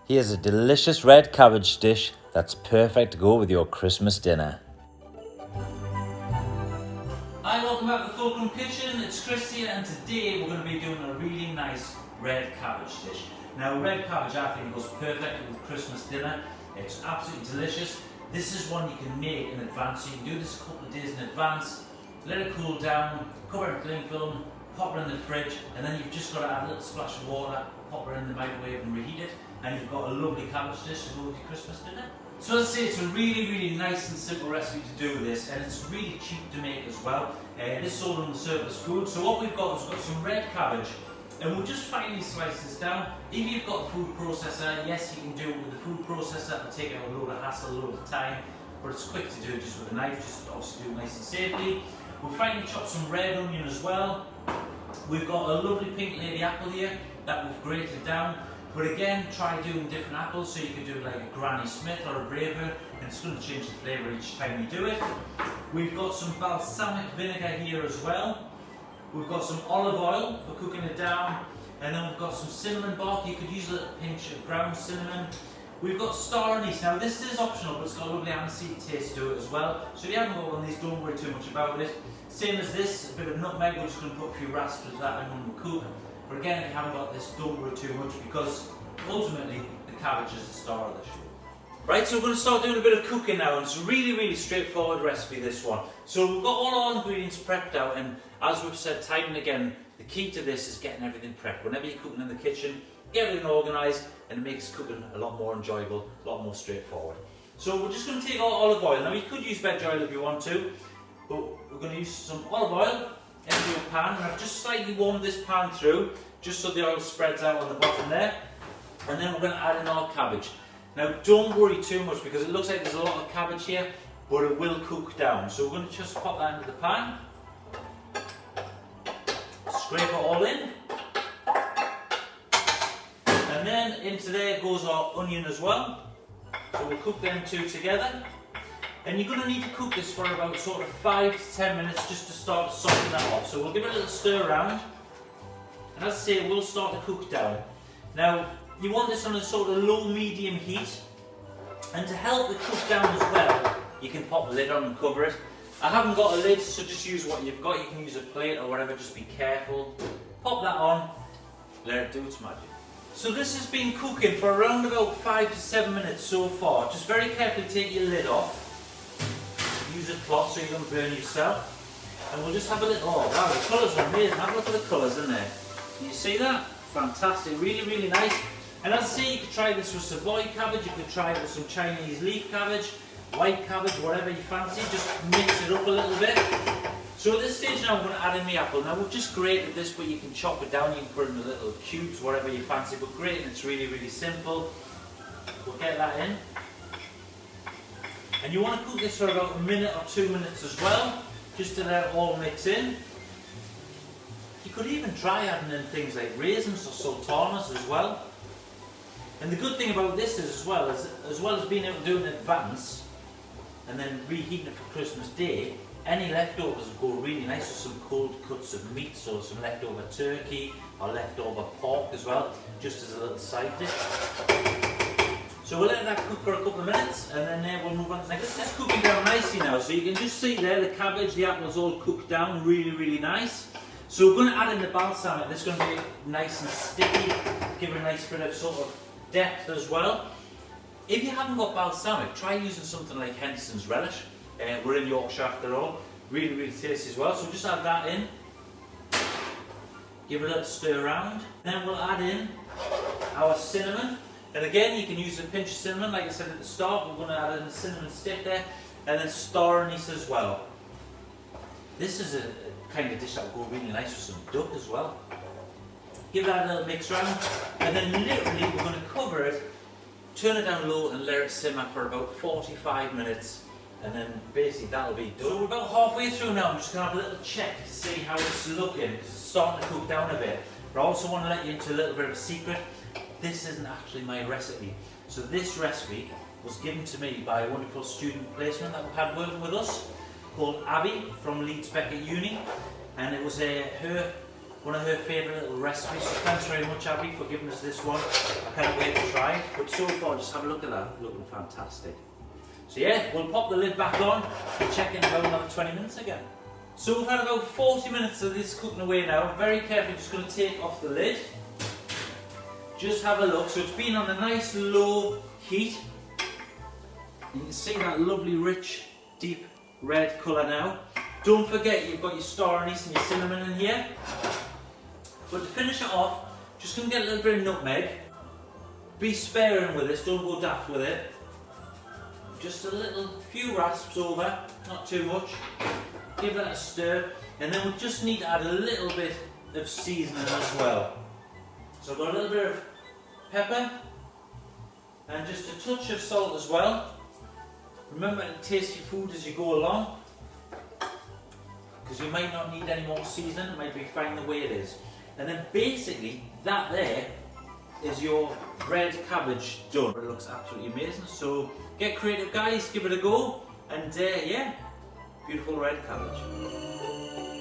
Here's a delicious red cabbage dish that's perfect to go with your Christmas dinner. Hi, welcome back to the Fulcrum Kitchen. It's Chris here, and today we're going to be doing a really nice red cabbage dish. Now, red cabbage I think goes perfect with Christmas dinner. It's absolutely delicious. This is one you can make in advance. So you can do this a couple of days in advance, let it cool down, cover it in cling film, pop it in the fridge, and then you've just got to add a little splash of water, pop it in the microwave and reheat it, and you've got a lovely cabbage dish to go with your Christmas dinner. So let's say it's a really nice and simple recipe to do this, and it's really cheap to make as well. It is sold on the surplus food. So what we've got is we've got some red cabbage, and we'll just finely slice this down. If you've got a food processor, yes, you can do it with the food processor. It'll take out a load of hassle, a load of time, but it's quick to do just with a knife, just obviously do it nice and safely. We'll finely chop some red onion as well. We've got a lovely pink lady apple here that we've grated down. But again, try doing different apples, so you could do like a Granny Smith or a Braeburn, and it's going to change the flavour each time you do it. We've got some balsamic vinegar here as well. We've got some olive oil for cooking it down, and then we've got some cinnamon bark. You could use a little pinch of ground cinnamon. We've got star anise. Now this is optional, but it's got a lovely aniseed taste to it as well. So if you haven't got one of these, don't worry too much about it. Same as this, a bit of nutmeg. We're just going to put a few rasps of that in when we cook. But again, if you haven't got this, don't worry too much, because ultimately the cabbage is the star of the show. Right, so we're going to start doing a bit of cooking now, and it's a really straightforward recipe, this one. So we've got all our ingredients prepped out, and as we've said time and again, the key to this is getting everything prepped. Whenever you're cooking in the kitchen, get everything organised, and it makes cooking a lot more enjoyable, a lot more straightforward. So we're just going to take our olive oil. Now you could use veg oil if you want to, but we're going to use some olive oil into a pan, and I've just slightly warmed this pan through, just so the oil spreads out on the bottom there. And then we're going to add in our cabbage. Now don't worry too much, because it looks like there's a lot of cabbage here, but it will cook down. So we're going to just pop that into the pan, scrape it all in, and then into there goes our onion as well. So we'll cook them two together. And you're going to need to cook this for about sort of 5 to 10 minutes just to start to soften that off. So we'll give it a little stir around, and as I say, it will start to cook down. Now, you want this on a sort of low-medium heat, and to help it cook down as well, you can pop the lid on and cover it. I haven't got a lid, so just use what you've got. You can use a plate or whatever, just be careful. Pop that on, let it do its magic. So this has been cooking for around about 5 to 7 minutes so far. Just very carefully take your lid off. Use a cloth so you don't burn yourself. And we'll just have a little, oh wow, the colours are amazing. Have a look at the colours in there. Can you see that? Fantastic, really nice. And as I say, you could try this with Savoy cabbage, you could try it with some Chinese leaf cabbage, white cabbage, whatever you fancy. Just mix it up a little bit. So at this stage now, I'm going to add in the apple. Now we've just grated this, but you can chop it down, you can put it in the little cubes, whatever you fancy. But grating, it's really simple. We'll get that in. And you want to cook this for about 1 minute or 2 minutes as well, just to let it all mix in. You could even try adding in things like raisins or sultanas as well. And the good thing about this is as well as being able to do it in advance and then reheating it for Christmas Day, any leftovers will go really nice with some cold cuts of meat, so some leftover turkey or leftover pork as well, just as a little side dish. So we'll let that cook for a couple of minutes, and then we'll move on to next. It's cooking down nicely now, so you can just see there the cabbage, the apples all cooked down really nice. So we're going to add in the balsamic. This is going to be nice and sticky, give it a nice bit of sort of depth as well. If you haven't got balsamic, try using something like Henderson's relish. We're in Yorkshire after all. Really tasty as well. So just add that in. Give it a little stir around. Then we'll add in our cinnamon. And again, you can use a pinch of cinnamon, like I said at the start. We're going to add in a cinnamon stick there, and then star anise as well. This is a kind of dish that will go really nice with some duck as well. Give that a little mix around, and then literally we're going to cover it, turn it down low, and let it simmer for about 45 minutes. And then basically that'll be done. So we're about halfway through now. I'm just going to have a little check to see how it's looking, because it's starting to cook down a bit. But I also want to let you into a little bit of a secret. This isn't actually my recipe. So this recipe was given to me by a wonderful student placement that we've had working with us, called Abby from Leeds Beckett Uni, and it was her one of her favourite little recipes. So thanks very much, Abby, for giving us this one. I can't wait to try it. But so far, just have a look at that, looking fantastic. So yeah, we'll pop the lid back on and check in about another 20 minutes again. So we've had about 40 minutes of this cooking away now. I'm very carefully just going to take off the lid. Just have a look. So it's been on a nice low heat. You can see that lovely rich deep red colour now. Don't forget you've got your star anise and your cinnamon in here. But to finish it off, just going to get a little bit of nutmeg. Be sparing with this, don't go daft with it. Just a little few rasps over, not too much. Give that a stir, and then we just need to add a little bit of seasoning as well. So I've got a little bit of pepper and just a touch of salt as well. Remember to taste your food as you go along, because you might not need any more seasoning, it might be fine the way it is. And then basically that there is your red cabbage done. It looks absolutely amazing, so get creative guys, give it a go, and yeah, beautiful red cabbage.